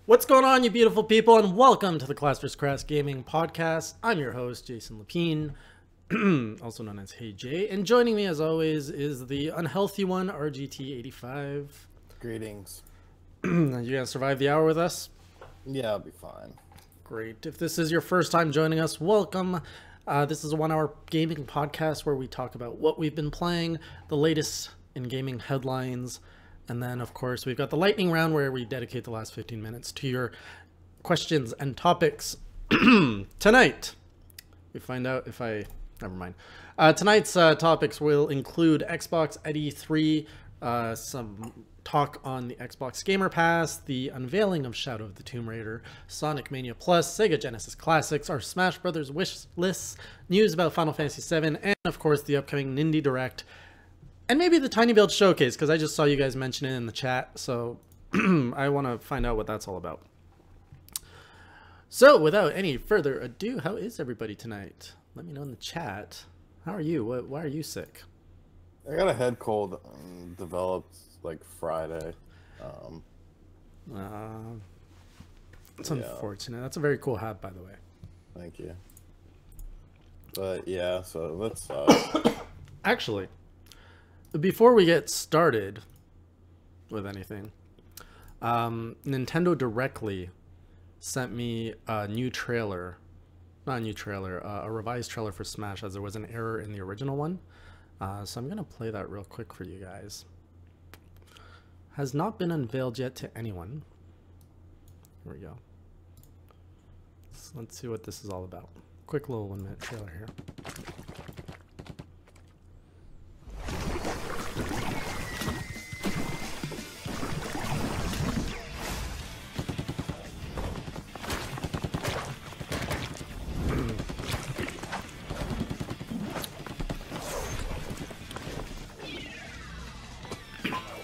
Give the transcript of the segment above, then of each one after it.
What's going on, you beautiful people, and welcome to the Class vs. Crass Gaming Podcast. I'm your host, Jason Lapine, also known as Hey Jay, and joining me as always is the unhealthy one, RGT85. Greetings. You gonna survive the hour with us? Yeah, I'll be fine. Great. If this is your first time joining us, welcome. This is a 1-hour gaming podcast where we talk about what we've been playing, the latest in gaming headlines, and then, of course, we've got the lightning round where we dedicate the last 15 minutes to your questions and topics. Tonight, we find out if I... Never mind. Tonight's topics will include Xbox at E3, some talk on the Xbox Gamer Pass, the unveiling of Shadow of the Tomb Raider, Sonic Mania Plus, Sega Genesis Classics, our Smash Brothers wish lists, news about Final Fantasy VII, and, of course, the upcoming Nindie Direct. And maybe the Tiny Build Showcase, because I just saw you guys mention it in the chat, so I want to find out what that's all about. So, without any further ado, how is everybody tonight? Let me know in the chat. How are you? Why are you sick? I got a head cold developed like Friday. It's unfortunate. That's a very cool hat, by the way. Thank you. But yeah, so that's Actually, before we get started with anything, Nintendo directly sent me a new trailer. Not a new trailer, a revised trailer for Smash, as there was an error in the original one. So I'm going to play that real quick for you guys. Has not been unveiled yet to anyone. Here we go. So let's see what this is all about. Quick little 1-minute trailer here.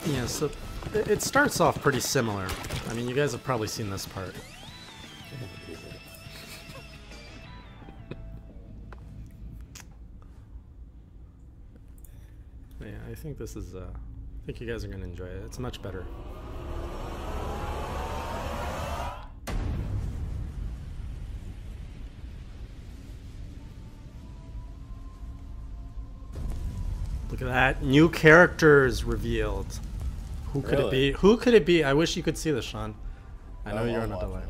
Yeah, so it starts off pretty similar. I mean, you guys have probably seen this part. Yeah, I think this is, I think you guys are going to enjoy it. It's much better. Look at that. New characters revealed. Who could it be? Who could it be? I wish you could see this, Sean. I know you're on a delay.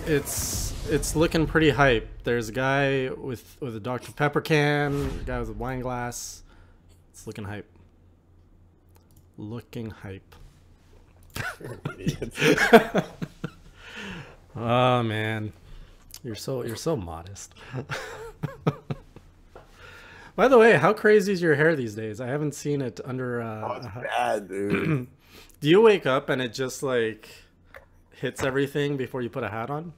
It's looking pretty hype. There's a guy with a Dr. Pepper can, a guy with a wine glass. It's looking hype. Looking hype. Oh man. You're so modest. By the way, how crazy is your hair these days? I haven't seen it under. It's bad, dude. Do you wake up and it just like hits everything before you put a hat on?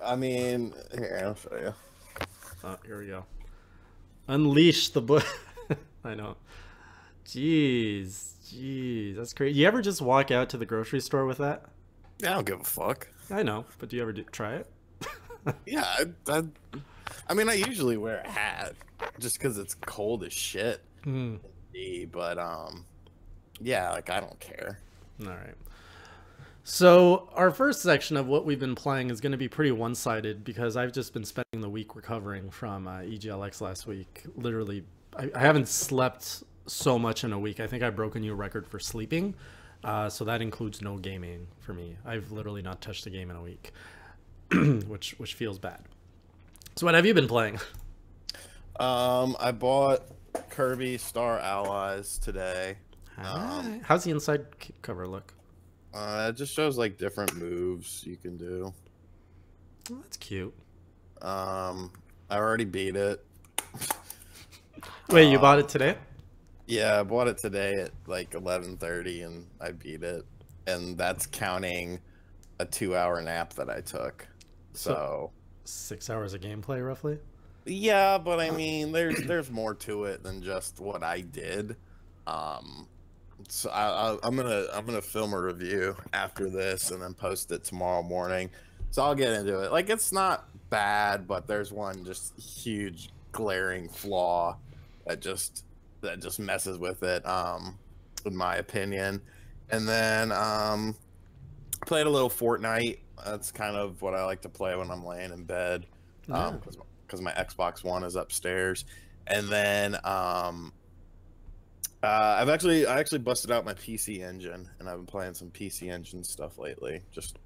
I mean, here, I'll show you. Oh, here we go. Unleash the book. I know. Jeez, that's crazy. You ever just walk out to the grocery store with that? Yeah, I don't give a fuck. I know, but do you ever try it? Yeah, I mean, I usually wear a hat just because it's cold as shit. But yeah, like I don't care. All right. So our first section of what we've been playing is going to be pretty one-sided because I've just been spending the week recovering from EGLX last week. Literally, I haven't slept so much in a week. I think I broke a new record for sleeping. So that includes no gaming for me. I've literally not touched a game in a week, which feels bad. So what have you been playing? I bought Kirby Star Allies today. How's the inside cover look? It just shows like different moves you can do. Oh, that's cute. I already beat it. Wait, you bought it today? Yeah, I bought it today at like 11:30 and I beat it. And that's counting a 2-hour nap that I took. So 6 hours of gameplay roughly? Yeah, but I mean there's more to it than just what I did. So I'm gonna film a review after this and then post it tomorrow morning. So I'll get into it. Like it's not bad, but there's one just huge glaring flaw that just messes with it, in my opinion. And then played a little Fortnite. That's kind of what I like to play when I'm laying in bed, Yeah. because my Xbox One is upstairs. And then I actually busted out my PC Engine, and I've been playing some PC Engine stuff lately. Just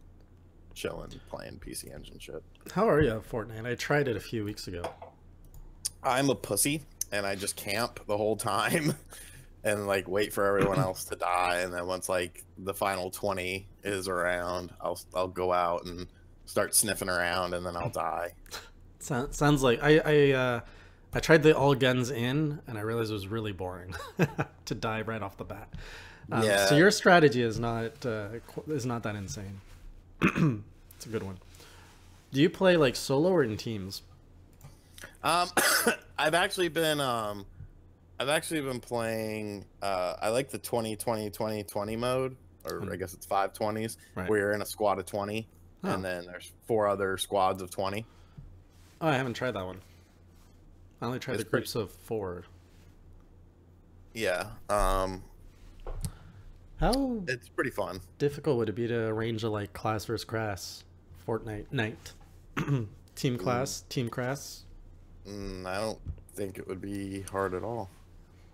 chilling, playing PC Engine shit. How are you at Fortnite? I tried it a few weeks ago. I'm a pussy, and I just camp the whole time, and like wait for everyone else to die, and then once like the final 20 is around, I'll go out and start sniffing around, and then I'll die. Sounds like I tried the all guns in, and I realized it was really boring to die right off the bat. Yeah. So your strategy is not that insane. It's a good one. Do you play like solo or in teams? I've actually been playing. I like the 20-20-20-20 mode, or I guess it's 5 20s, Right. where you're in a squad of 20, Oh. and then there's 4 other squads of 20. Oh, I haven't tried that one. I only tried It's the groups of 4. Yeah. How It's pretty fun. difficult would it be to arrange a like class versus class Fortnite night? Team class, team class. I don't think it would be hard at all.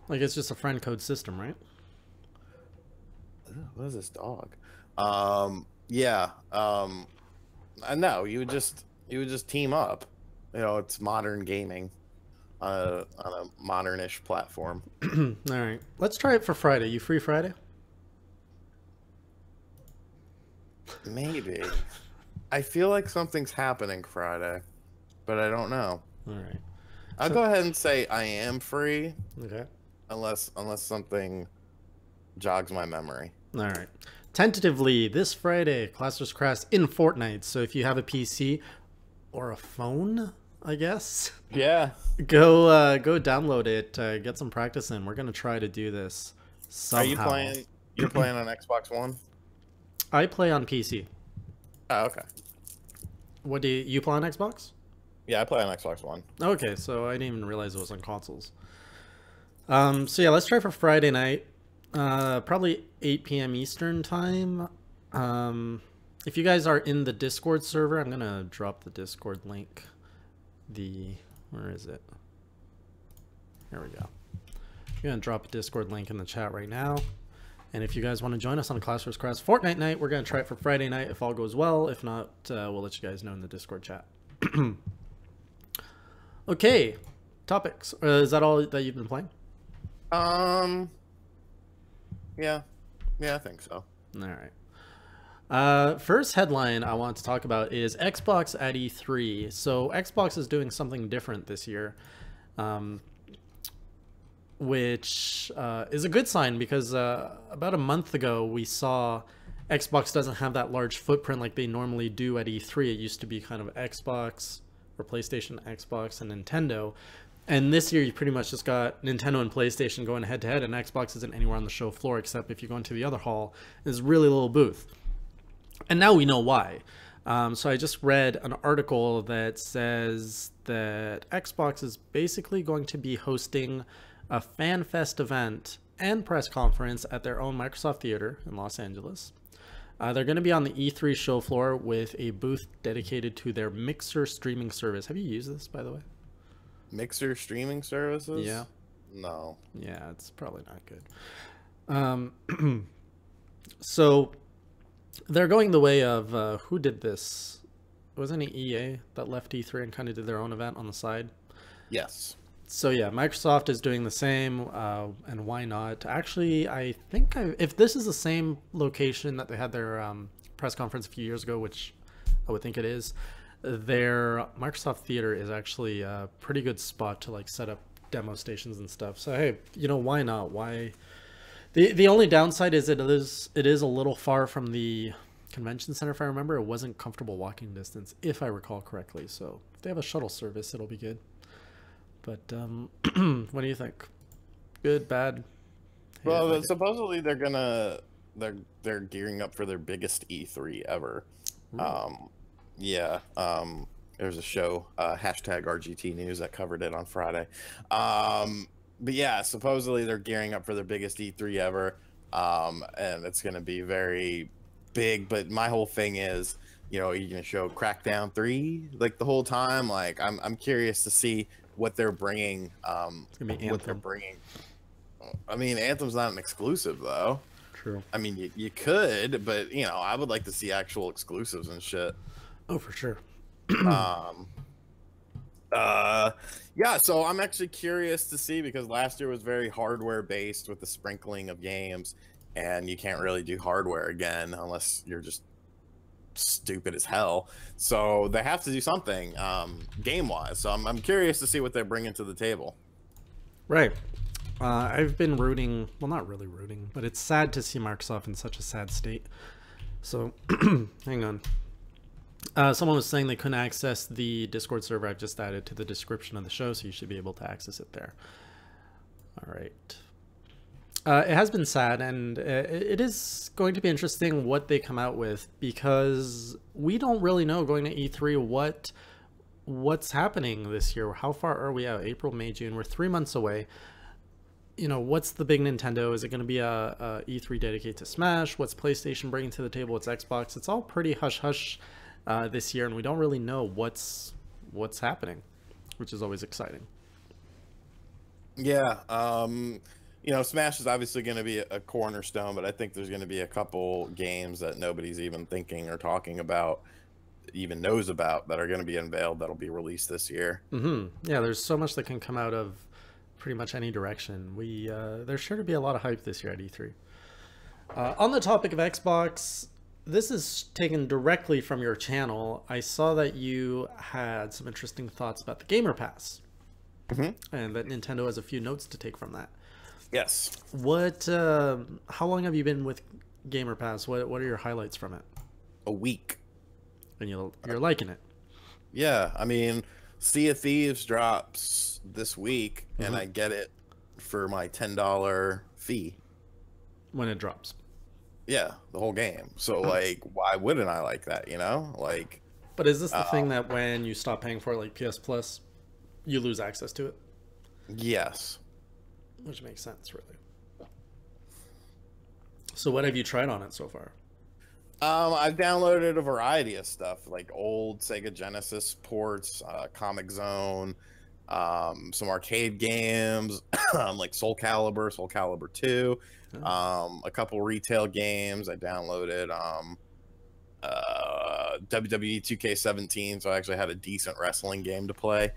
Like it's just a friend code system, right? What is this dog? Yeah. I know you would just team up. You know, it's modern gaming on a modern-ish platform. All right, let's try it for Friday. You free Friday? Maybe. I feel like something's happening Friday, but I don't know. All right. I'll go ahead and say I am free, Okay. unless something jogs my memory. All right. Tentatively, this Friday, Class vs. Class in Fortnite. So if you have a PC or a phone, I guess, Yeah. go download it, get some practice in. We're gonna try to do this somehow. Are you playing? You're playing on Xbox One? I play on PC. Oh, okay. What do you play on Xbox? Yeah, I play on Xbox One. Okay, so I didn't even realize it was on consoles. So yeah, let's try for Friday night. Probably 8 p.m. Eastern time. If you guys are in the Discord server, I'm gonna drop the Discord link. Where is it? There we go. I'm gonna drop a Discord link in the chat right now. And if you guys want to join us on Class vs. Class Fortnite night, we're gonna try it for Friday night if all goes well. If not, we'll let you guys know in the Discord chat. Okay, topics. Is that all that you've been playing? Yeah, I think so. All right. First headline I want to talk about is Xbox at E3. So Xbox is doing something different this year, which is a good sign because about a month ago we saw Xbox doesn't have that large footprint like they normally do at E3. It used to be kind of Xbox or PlayStation, Xbox, and Nintendo. And this year, you pretty much just got Nintendo and PlayStation going head to head, and Xbox isn't anywhere on the show floor except if you go into the other hall, there's really little booth. And now we know why. So I just read an article that says that Xbox is basically going to be hosting a Fan Fest event and press conference at their own Microsoft Theater in Los Angeles. They're going to be on the E3 show floor with a booth dedicated to their Mixer streaming service. Have you used this, by the way? Mixer streaming services? Yeah. No. Yeah, it's probably not good. So they're going the way of who did this? Wasn't it EA that left E3 and kind of did their own event on the side? Yes. So yeah, Microsoft is doing the same, and why not? Actually, I think if this is the same location that they had their press conference a few years ago, which I would think it is, their Microsoft Theater is actually a pretty good spot to like set up demo stations and stuff. So hey, why not? Why? The only downside is it is a little far from the convention center. If I remember, it wasn't comfortable walking distance, if I recall correctly. So if they have a shuttle service, it'll be good. But what do you think? Good, bad? Well, supposedly they're gearing up for their biggest E3 ever. Yeah. There's a show, hashtag RGT News, that covered it on Friday. But yeah, supposedly they're gearing up for their biggest E3 ever. and it's going to be very big. But my whole thing is, are you going to show Crackdown 3 like the whole time? Like, I'm curious to see what they're bringing. It's gonna be Anthem. What they're bringing. I mean, Anthem's not an exclusive though. True. I mean, you could, but I would like to see actual exclusives and shit. Oh, for sure. Yeah, so I'm actually curious to see, because last year was very hardware based with the sprinkling of games, and you can't really do hardware again unless you're just stupid as hell. So they have to do something game wise. So I'm curious to see what they're bringing to the table. Right. I've been rooting, well, not really rooting, but it's sad to see Microsoft in such a sad state. So hang on. Someone was saying they couldn't access the Discord server I've just added to the description of the show, so you should be able to access it there. All right. It has been sad, and it is going to be interesting what they come out with, because we don't really know going to E3 what's happening this year. How far are we out? April, May, June. We're 3 months away. What's the big Nintendo? Is it going to be a E3 dedicated to Smash? What's PlayStation bringing to the table? What's Xbox? It's all pretty hush-hush this year, and we don't really know what's happening, which is always exciting. Yeah, Smash is obviously going to be a cornerstone, but I think there's going to be a couple games that nobody's even thinking or talking about, even knows about, that are going to be unveiled that'll be released this year. Yeah, there's so much that can come out of pretty much any direction. There's sure to be a lot of hype this year at E3. On the topic of Xbox, this is taken directly from your channel. I saw that you had some interesting thoughts about the Gamer Pass, and that Nintendo has a few notes to take from that. Yes. How long have you been with Gamer Pass? What are your highlights from it? A week. And you're liking it? Yeah, I mean, Sea of Thieves drops this week, and I get it for my $10 fee. When it drops. Yeah, the whole game. So, like, why wouldn't I like that, Like, but is this the thing that when you stop paying for it, like PS Plus, you lose access to it? Yes. Which makes sense, really. So what have you tried on it so far? I've downloaded a variety of stuff, like old Sega Genesis ports, Comic Zone, some arcade games, like Soul Calibur 2, a couple retail games. I downloaded WWE 2K17, so I actually had a decent wrestling game to play.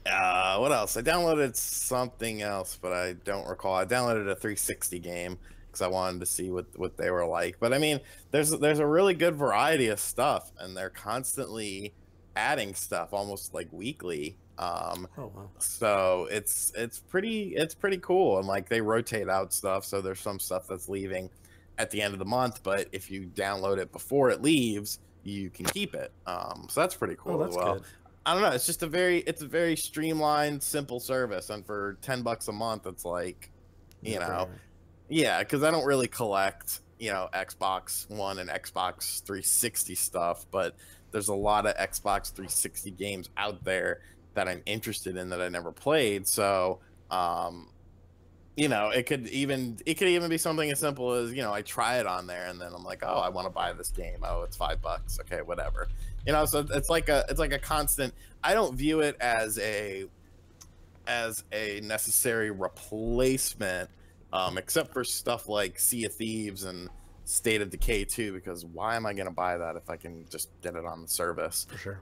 What else? I downloaded something else, but I don't recall. I downloaded a 360 game because I wanted to see what they were like. But I mean, there's a really good variety of stuff, and they're constantly adding stuff, almost like weekly. Oh wow! So it's pretty cool, and like they rotate out stuff. So there's some stuff that's leaving at the end of the month, but if you download it before it leaves, you can keep it. So that's pretty cool as well. Good. I don't know. It's just a very streamlined, simple service, and for $10 a month, it's like, yeah, because I don't really collect, Xbox One and Xbox 360 stuff, but there's a lot of Xbox 360 games out there that I'm interested in that I never played. So, it could even be something as simple as, I try it on there and then I'm like, oh, I want to buy this game. Oh, it's $5. Okay, whatever. So it's like a constant. I don't view it as a necessary replacement, except for stuff like Sea of Thieves and State of Decay 2, because why am I going to buy that if I can just get it on the service? For sure.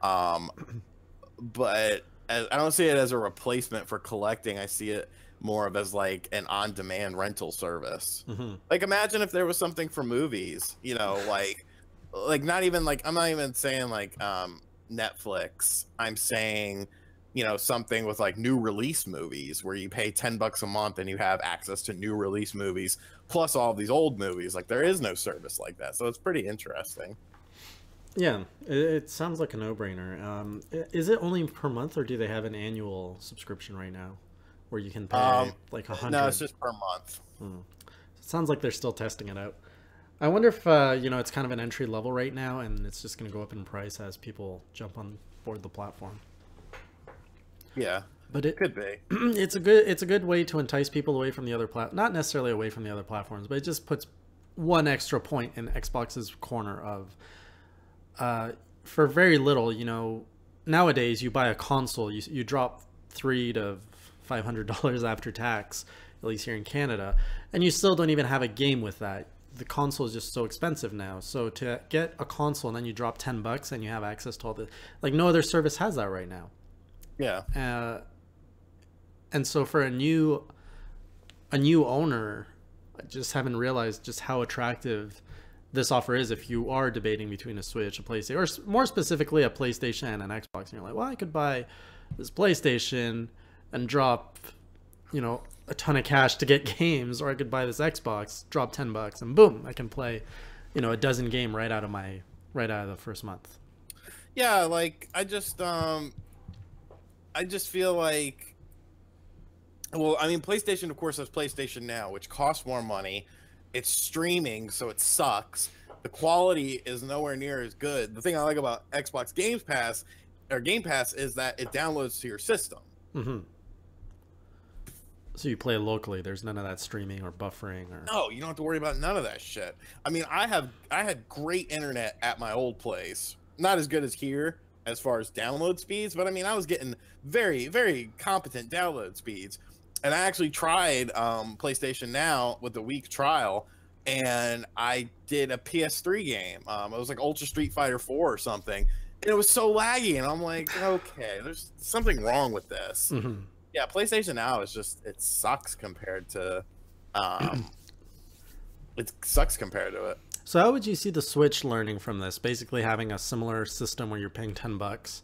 But I don't see it as a replacement for collecting. I see it more of as like an on-demand rental service. Like, imagine if there was something for movies, like not even like, I'm not even saying like Netflix. I'm saying, something with like new release movies where you pay $10 a month and you have access to new release movies plus all these old movies. Like, there is no service like that, so it's pretty interesting. Yeah, it sounds like a no-brainer. Is it only per month, or do they have an annual subscription right now where you can pay like $100? No, it's just per month. It sounds like they're still testing it out. I wonder if it's kind of an entry level right now, and it's just going to go up in price as people jump on board the platform. Yeah, But it Could be. it's a good way to entice people away from the other not necessarily away from the other platforms, but it just puts one extra point in Xbox's corner of for very little, you know, nowadays you buy a console, you drop $300 to $500 after tax, at least here in Canada, and you still don't even have a game with that. The console is just so expensive now. So to get a console and then you drop $10 and you have access to all the, like, no other service has that right now. Yeah. And so for a new owner, I just haven't realized just how attractive this offer is if you are debating between a Switch, a PlayStation, or more specifically a PlayStation and an Xbox. And you're like, well, I could buy this PlayStation and drop, you know, a ton of cash to get games, or I could buy this Xbox, drop $10, and boom, I can play, you know, a dozen game right out of the first month. Yeah, like I just feel like, well, I mean, PlayStation, of course, has PlayStation Now, which costs more money. It's streaming, so it sucks. The quality is nowhere near as good. The thing I like about Xbox Game Pass is that it downloads to your system. Mm-hmm. So you play locally. There's none of that streaming or buffering or. No, you don't have to worry about none of that shit. I mean, I had great internet at my old place. Not as good as here as far as download speeds, but I mean, I was getting very, very competent download speeds. And I actually tried PlayStation Now with a week trial, and I did a PS3 game. It was like Ultra Street Fighter 4 or something, and it was so laggy. And I'm like, okay, there's something wrong with this. Mm-hmm. Yeah, PlayStation Now is just, it sucks compared to it. So how would you see the Switch learning from this? Basically having a similar system where you're paying $10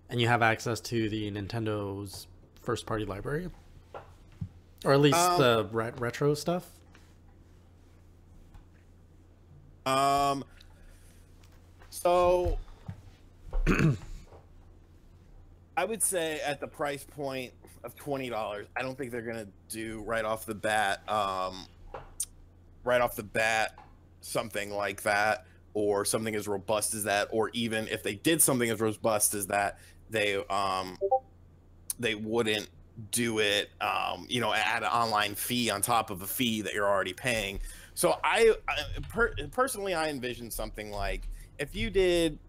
and you have access to the Nintendo's first party library? Or at least the retro stuff? So I would say at the price point of $20, I don't think they're gonna do right off the bat something like that, or something as robust as that, or even if they did something as robust as that, they wouldn't do it you know, add an online fee on top of a fee that you're already paying. So personally I envision something like, if you did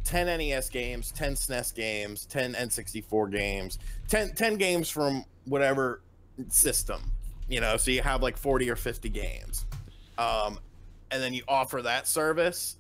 10 NES games, 10 SNES games, 10 N64 games, 10 games from whatever system, you know, so you have like 40 or 50 games, and then you offer that service,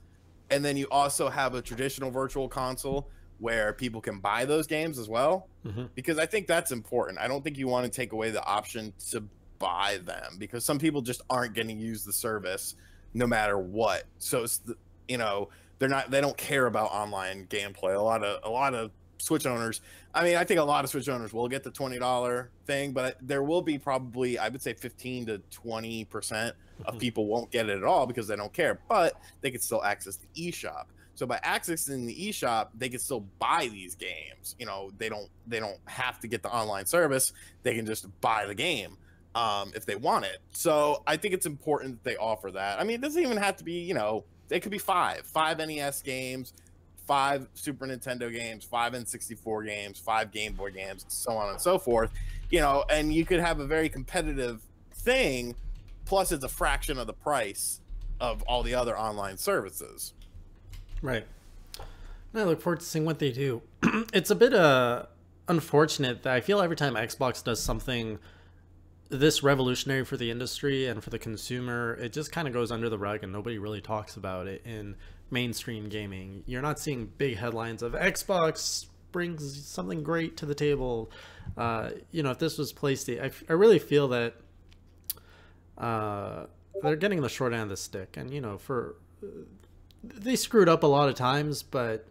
and then you also have a traditional virtual console where people can buy those games as well. Mm-hmm. Because I think that's important. I don't think you want to take away the option to buy them, because some people just aren't going to use the service no matter what. So it's you know, they don't care about online gameplay. A lot of Switch owners, I mean, I think a lot of Switch owners will get the $20 thing, but there will be probably, I would say 15 to 20% of people won't get it at all because they don't care, but they can still access the eShop. So by accessing the eShop, they can still buy these games. You know, they don't have to get the online service. They can just buy the game if they want it. So I think it's important that they offer that. I mean, it doesn't even have to be, you know, it could be five NES games, 5 Super Nintendo games, 5 N64 games, 5 Game Boy games, so on and so forth. You know, and you could have a very competitive thing. Plus, it's a fraction of the price of all the other online services. Right. And I look forward to seeing what they do. It's a bit unfortunate that I feel every time Xbox does something this revolutionary for the industry and for the consumer, it just kind of goes under the rug and nobody really talks about it in mainstream gaming. You're not seeing big headlines of Xbox brings something great to the table. You know, if this was PlayStation, I really feel that they're getting the short end of the stick. And, you know, they screwed up a lot of times, but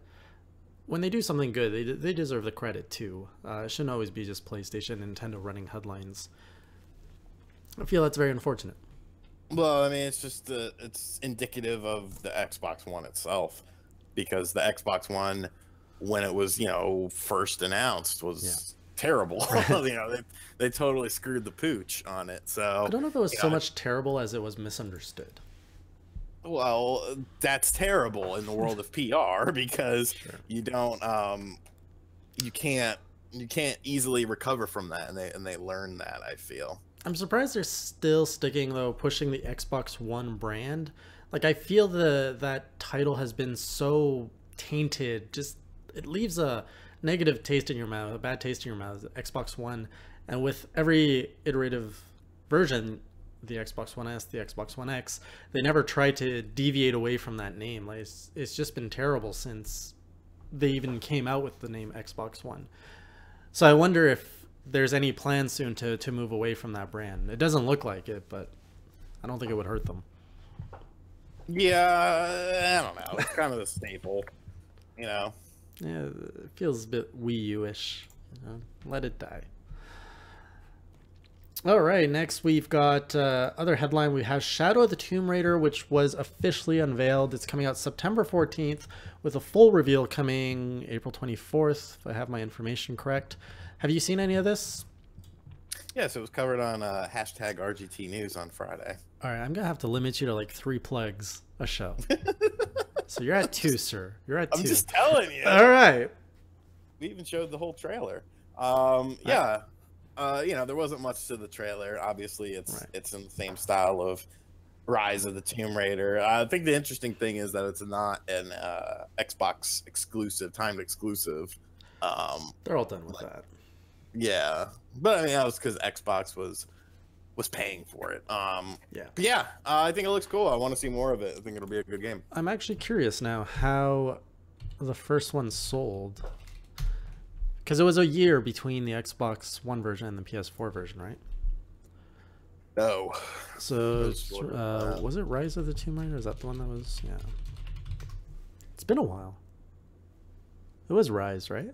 when they do something good, they deserve the credit too. It shouldn't always be just PlayStation and Nintendo running headlines. I feel that's very unfortunate. Well, I mean, it's just it's indicative of the Xbox One itself, because the Xbox One, when it was, you know, first announced, was terrible. You know, they totally screwed the pooch on it. So I don't know if it was so much terrible as it was misunderstood. Well, that's terrible in the world of PR, because you don't, you can't you can't easily recover from that, and they learn that, I feel. I'm surprised they're still sticking, though, pushing the Xbox One brand. Like, I feel that title has been so tainted. Just, it leaves a negative taste in your mouth, a bad taste in your mouth, Xbox One. And with every iterative version, the Xbox One S, the Xbox One X, they never tried to deviate away from that name. Like, it's just been terrible since they even came out with the name Xbox One. So I wonder if there's any plan soon to move away from that brand. It doesn't look like it, but I don't think it would hurt them. Yeah, I don't know. It's kind of a staple, you know. Yeah, it feels a bit Wii U-ish. You know? Let it die. All right, next we've got other headline. We have Shadow of the Tomb Raider, which was officially unveiled. It's coming out September 14th with a full reveal coming April 24th, if I have my information correct. Have you seen any of this? Yes, it was covered on hashtag RGT News on Friday. All right, I'm going to have to limit you to like 3 plugs a show. So you're at 2, sir. You're at 2. I'm just telling you. All right. We even showed the whole trailer. Yeah. You know, there wasn't much to the trailer. Obviously, it's in the same style of Rise of the Tomb Raider. I think the interesting thing is that it's not an Xbox exclusive, timed exclusive. They're all done with that. Yeah, but I mean that was because Xbox was paying for it. Yeah. But yeah, I think it looks cool. I want to see more of it. I think it'll be a good game. I'm actually curious now how the first one sold. Because it was a year between the Xbox One version and the PS4 version, right? No. So, was it Rise of the Tomb Raider? Is that the one that was? Yeah. It's been a while. It was Rise, right?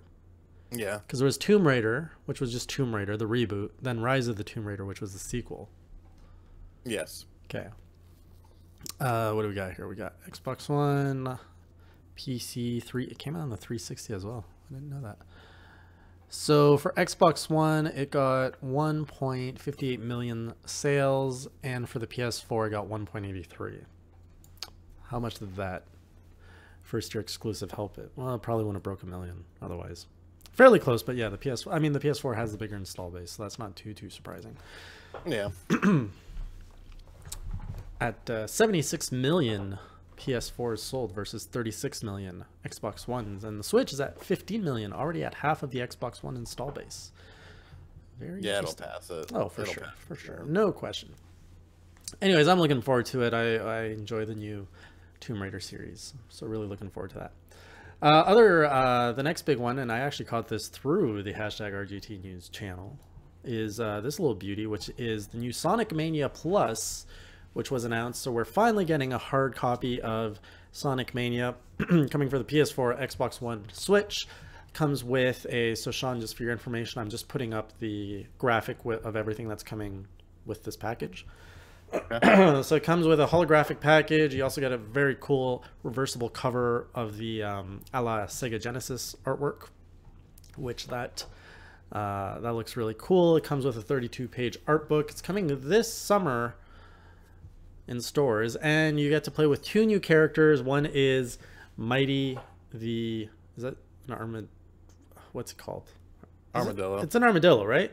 Yeah. Because there was Tomb Raider, which was just Tomb Raider, the reboot. Then Rise of the Tomb Raider, which was the sequel. Yes. Okay. What do we got here? We got Xbox One, PC 3. It came out on the 360 as well. I didn't know that. So for Xbox One, it got 1.58 million sales, and for the PS4, it got 1.83. How much did that first year exclusive help it? Well, it probably wouldn't have broke a million otherwise. Fairly close, but yeah, the PS4 has the bigger install base, so that's not too surprising. Yeah. At 76 million PS4s sold versus 36 million Xbox Ones, and the Switch is at 15 million, already at half of the Xbox One install base. Very interesting. It'll pass it. Oh, for sure, no question. Anyways, I'm looking forward to it. I enjoy the new Tomb Raider series, so really looking forward to that. The next big one, and I actually caught this through the hashtag RGT News channel, is this little beauty, which is the new Sonic Mania Plus, which was announced. So we're finally getting a hard copy of Sonic Mania coming for the PS4, Xbox One, Switch. Comes with so Sean, just for your information, I'm just putting up the graphic of everything that's coming with this package. Okay. So it comes with a holographic package. You also get a very cool reversible cover of the a la Sega Genesis artwork, which that looks really cool. It comes with a 32-page art book. It's coming this summer in stores, and you get to play with 2 new characters. One is Mighty is that an what's it called? Armadillo. It's an armadillo, right?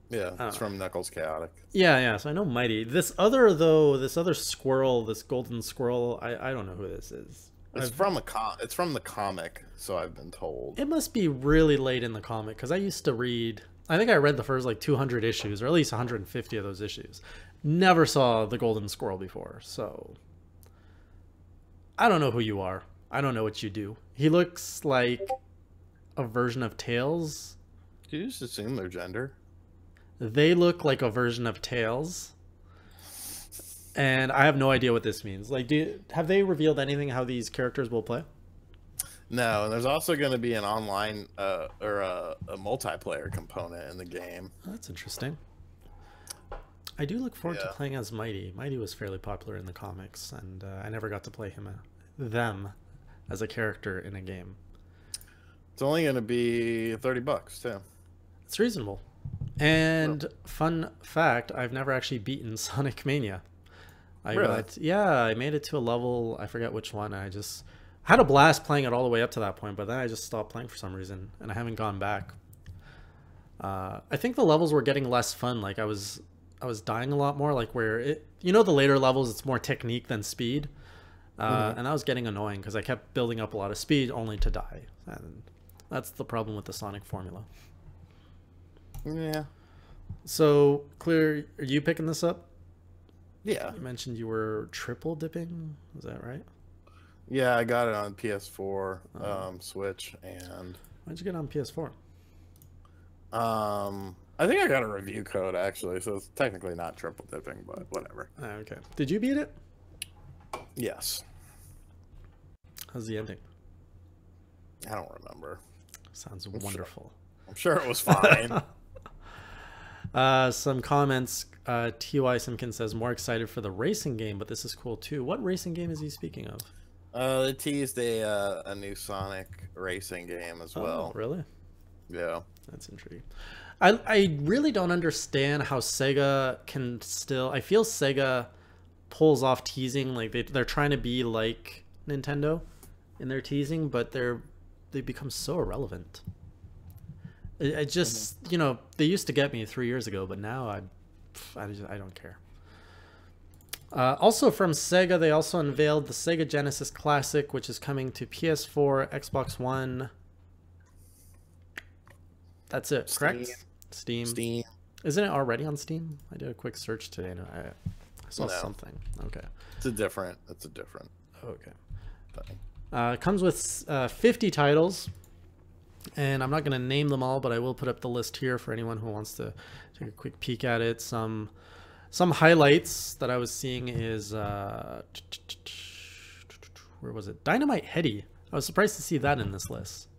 Yeah, it's from Knuckles Chaotic. Yeah, so I know Mighty. This other squirrel, this golden squirrel, I don't know who this is. It's from the comic, so I've been told. It must be really late in the comic, because I used to read, I think I read the first like 200 issues, or at least 150 of those issues. Never saw the golden squirrel before, so I don't know who you are. I don't know what you do. He looks like a version of Tails. Did you just assume their gender? They look like a version of Tails, and I have no idea what this means. Like, have they revealed anything how these characters will play? No, and there's also going to be an online or a multiplayer component in the game. That's interesting. I do look forward to playing as Mighty. Mighty was fairly popular in the comics, and I never got to play them as a character in a game. It's only going to be $30 too. It's reasonable. And fun fact, I've never actually beaten Sonic Mania. Really? I made it to a level, I forget which one. I just had a blast playing it all the way up to that point, but then I just stopped playing for some reason, and I haven't gone back. I think the levels were getting less fun. Like I was dying a lot more. Like where the later levels, it's more technique than speed, and that was getting annoying because I kept building up a lot of speed only to die, and that's the problem with the Sonic formula. Yeah. So, Clear, are you picking this up? Yeah. You mentioned you were triple dipping. Is that right? Yeah, I got it on PS4, Switch, and Why'd you get it on PS4? I think I got a review code actually, so it's technically not triple dipping, but whatever. Okay. Did you beat it? Yes. How's the ending? I don't remember. Sounds wonderful. I'm sure it was fine. Some comments. T.Y. Simpkins says, more excited for the racing game, but this is cool too. What racing game is he speaking of? They teased a new Sonic racing game as well. Oh, really? Yeah. That's intriguing. I really don't understand how Sega can still... I feel Sega pulls off teasing. Like they're trying to be like Nintendo in their teasing, but they become so irrelevant. I just, they used to get me 3 years ago, but now I don't care. Also from Sega, they also unveiled the Sega Genesis Classic, which is coming to PS4, Xbox One. That's it, correct? Steam. Isn't it already on Steam? I did a quick search today and I saw something. Okay. It's a different. Okay. thing. It comes with 50 titles. And I'm not going to name them all, but I will put up the list here for anyone who wants to take a quick peek at it. Some highlights that I was seeing is where was it? Dynamite Heady. I was surprised to see that in this list.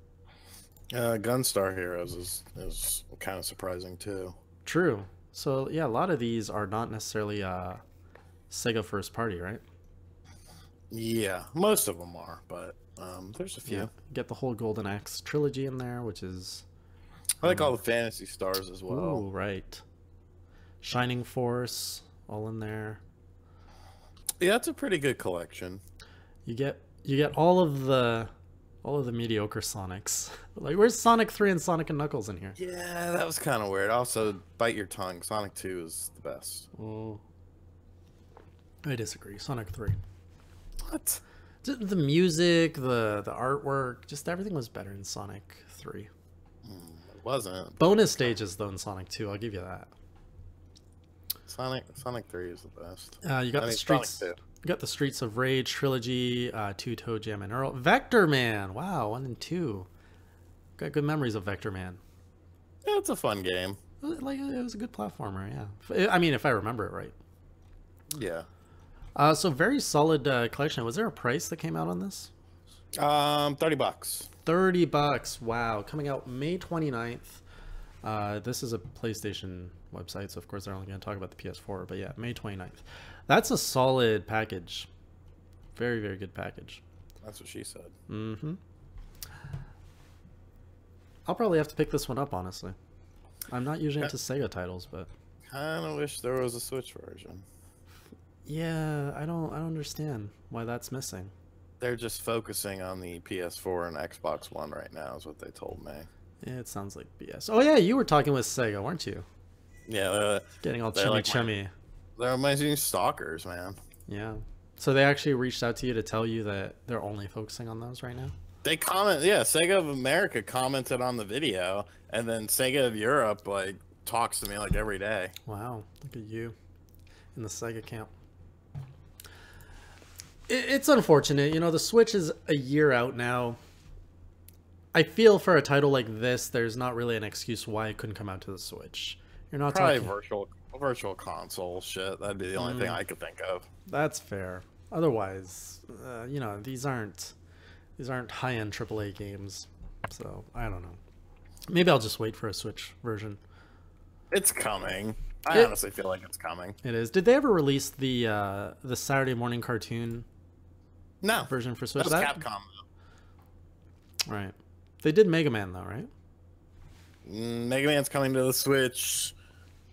Gunstar Heroes is kind of surprising too. True. So yeah, a lot of these are not necessarily Sega first party, right? Yeah, most of them are, but there's a few. Yeah. Get the whole Golden Axe trilogy in there, which is... I like all the Fantasy Stars as well. Ooh, right. Shining Force, all in there. Yeah, it's a pretty good collection. You get all of the mediocre Sonics. Like, where's Sonic 3 and Sonic and Knuckles in here? Yeah, that was kind of weird. Also, bite your tongue. Sonic 2 is the best. Oh, I disagree. Sonic 3. What? The music, the artwork, just everything was better in Sonic 3. It wasn't. Bonus stages though in Sonic 2, I'll give you that. Sonic 3 is the best. You got the Streets of Rage trilogy, Two Toe Jam and Earl, Vector Man. Wow, 1 and 2. Got good memories of Vector Man. Yeah, it's a fun game. Like it was a good platformer. Yeah, I mean if I remember it right. Yeah. So very solid collection. Was there a price that came out on this? $30. $30. Wow. Coming out May 29th. This is a PlayStation website, so of course they're only going to talk about the PS4, but yeah, May 29th. That's a solid package. Very, very good package. That's what she said. Mm-hmm. I'll probably have to pick this one up, honestly. I'm not usually into Sega titles, but... Kind of wish there was a Switch version. Yeah, I don't understand why that's missing. They're just focusing on the PS4 and Xbox One right now, is what they told me. Yeah, it sounds like BS. Oh yeah, you were talking with Sega, weren't you? Yeah, getting all chummy. They're amazing stalkers, man. Yeah. So they actually reached out to you to tell you that they're only focusing on those right now? They Sega of America commented on the video, and then Sega of Europe talks to me every day. Wow, look at you in the Sega camp. It's unfortunate, the Switch is a year out now. I feel for a title like this, there's not really an excuse why it couldn't come out to the Switch. You're not probably talking virtual console shit. That'd be the only thing I could think of. That's fair. Otherwise, these aren't high-end AAA games, so I don't know. Maybe I'll just wait for a Switch version. It's coming. I honestly feel like it's coming. It is. Did they ever release the Saturday morning cartoon? No. Version for Switch? That was Capcom though. Right. They did Mega Man though, right? Mega Man's coming to the Switch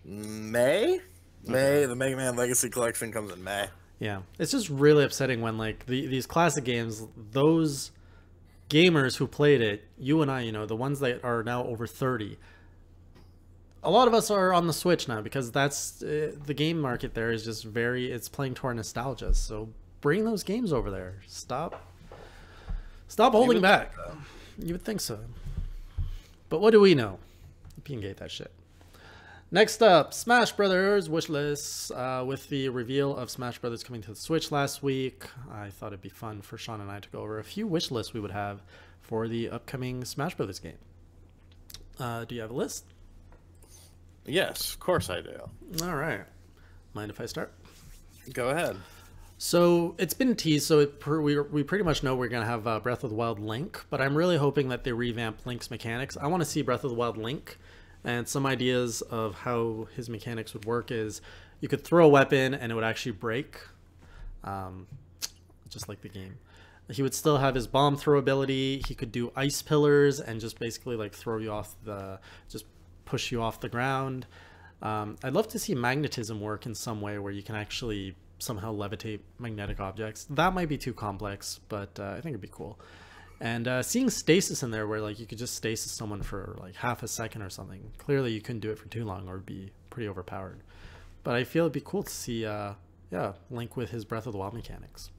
May? May. The Mega Man Legacy Collection comes in May. Yeah. It's just really upsetting when these classic games, those gamers who played it, you and I, the ones that are now over 30, a lot of us are on the Switch now because that's the game market there is just it's playing to our nostalgia. So bring those games over there. Stop holding back. You would think so. But what do we know? You can get that shit. Next up, Smash Brothers Wishlist. With the reveal of Smash Brothers coming to the Switch last week, I thought it'd be fun for Sean and I to go over a few wish lists we would have for the upcoming Smash Brothers game. Do you have a list? Yes, of course I do. All right. Mind if I start? Go ahead. So it's been teased, so we pretty much know we're going to have Breath of the Wild Link, but I'm really hoping that they revamp Link's mechanics. I want to see Breath of the Wild Link, and some ideas of how his mechanics would work is you could throw a weapon and it would actually break, just like the game. He would still have his bomb throw ability. He could do ice pillars and just basically like throw you off just push you off the ground. I'd love to see magnetism work in some way where you can actually somehow levitate magnetic objects. That might be too complex, but I think it'd be cool. And seeing stasis in there where like you could just stasis someone for like half a second or something. Clearly you couldn't do it for too long or it'd be pretty overpowered. But I feel it'd be cool to see yeah, Link with his Breath of the Wild mechanics.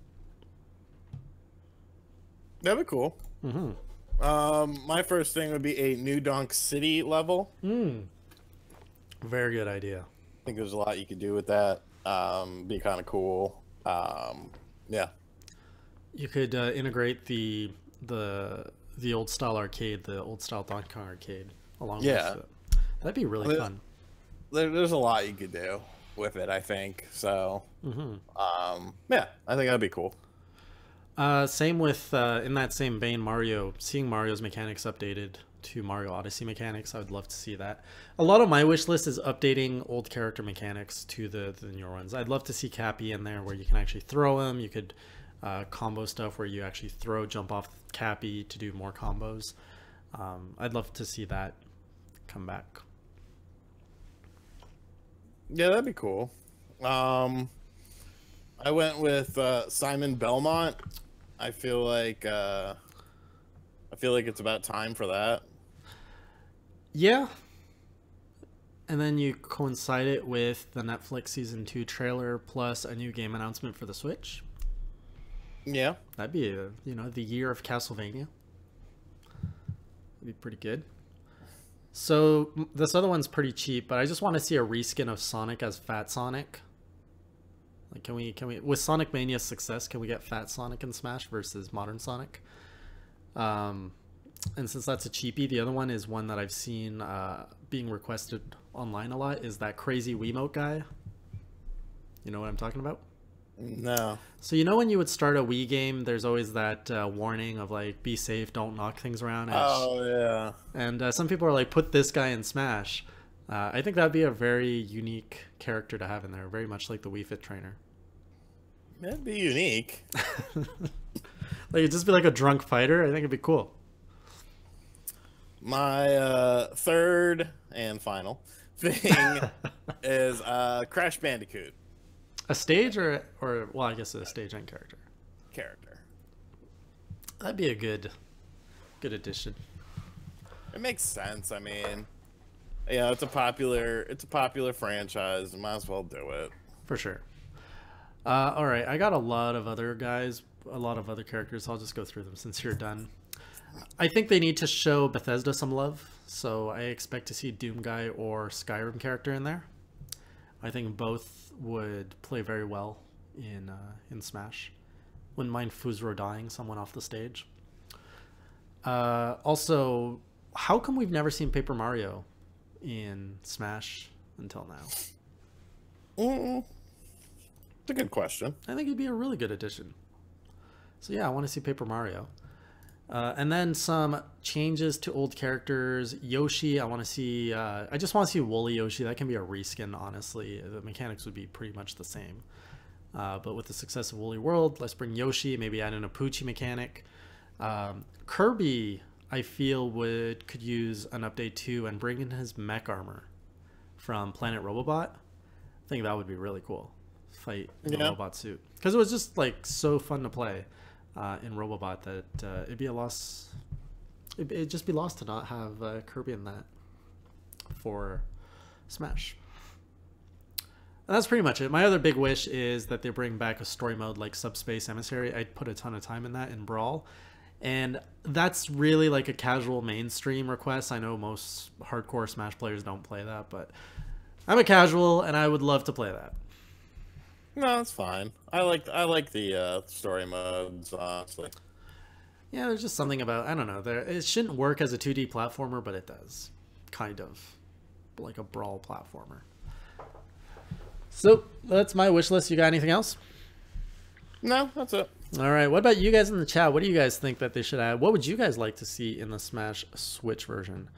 That'd be cool. My first thing would be a New Donk City level. Very good idea. I think there's a lot you could do with that. Be kind of cool. Yeah. You could integrate the old style arcade, the old style Donkey Kong arcade, along with it. That'd be really fun. There's a lot you could do with it, I think. So, yeah, I think that'd be cool. Same with in that same vein, Mario. Seeing Mario's mechanics updated to Mario Odyssey mechanics, I would love to see that. A lot of my wish list is updating old character mechanics to the newer ones. I'd love to see Cappy in there where you can actually throw him. You could combo stuff where you actually jump off Cappy to do more combos. I'd love to see that come back. Yeah, that'd be cool. I went with Simon Belmont. I feel like it's about time for that. Yeah. And then you coincide it with the Netflix season 2 trailer plus a new game announcement for the Switch. Yeah. That'd be the year of Castlevania. That'd be pretty good. So this other one's pretty cheap, but I just want to see a reskin of Sonic as Fat Sonic. Like, can we with Sonic Mania's success, can we get Fat Sonic in Smash versus modern Sonic? And since that's a cheapie, the other one is one that I've seen being requested online a lot, is that crazy Wiimote guy. You know what I'm talking about? No. So you know when you would start a Wii game, there's always that warning of like, be safe, don't knock things around. Oh, yeah. And some people are like, put this guy in Smash. I think that'd be a very unique character to have in there, very much like the Wii Fit trainer. That'd be unique. Like, it'd just be like a drunk fighter. I think it'd be cool. My third and final thing is Crash Bandicoot. A stage or well, I guess a stage and character. Character. That'd be a good addition. It makes sense. I mean, yeah, it's a popular franchise. You might as well do it. For sure. All right, I got a lot of other characters. I'll just go through them since you're done. I think they need to show Bethesda some love, so I expect to see Doom Guy or Skyrim character in there. I think both would play very well in Smash. Wouldn't mind Fuzro dying someone off the stage. Also, how come we've never seen Paper Mario in Smash until now? It's a good question. I think he'd be a really good addition. So yeah, I want to see Paper Mario. And then some changes to old characters. Yoshi, I want to see... I just want to see Woolly Yoshi. That can be a reskin, honestly. The mechanics would be pretty much the same. But with the success of Woolly World, let's bring Yoshi, maybe add in a Poochie mechanic. Kirby, I feel, could use an update too and bring in his mech armor from Planet Robobot. I think that would be really cool. Fight in a robot suit. Because it was just like so fun to play in Robobot that it'd be a loss. It'd just be lost to not have Kirby in that for Smash. And that's pretty much it. My other big wish is that they bring back a story mode like Subspace Emissary. I put a ton of time in that in Brawl. And that's really like a casual mainstream request. I know most hardcore Smash players don't play that, but I'm a casual and I would love to play that. No, it's fine. I like the story modes, honestly. Yeah, there's just something about, I don't know, it shouldn't work as a 2D platformer, but it does. Kind of. Like a Brawl platformer. So, that's my wish list. You got anything else? No, that's it. All right. What about you guys in the chat? What do you guys think that they should add? What would you guys like to see in the Smash Switch version?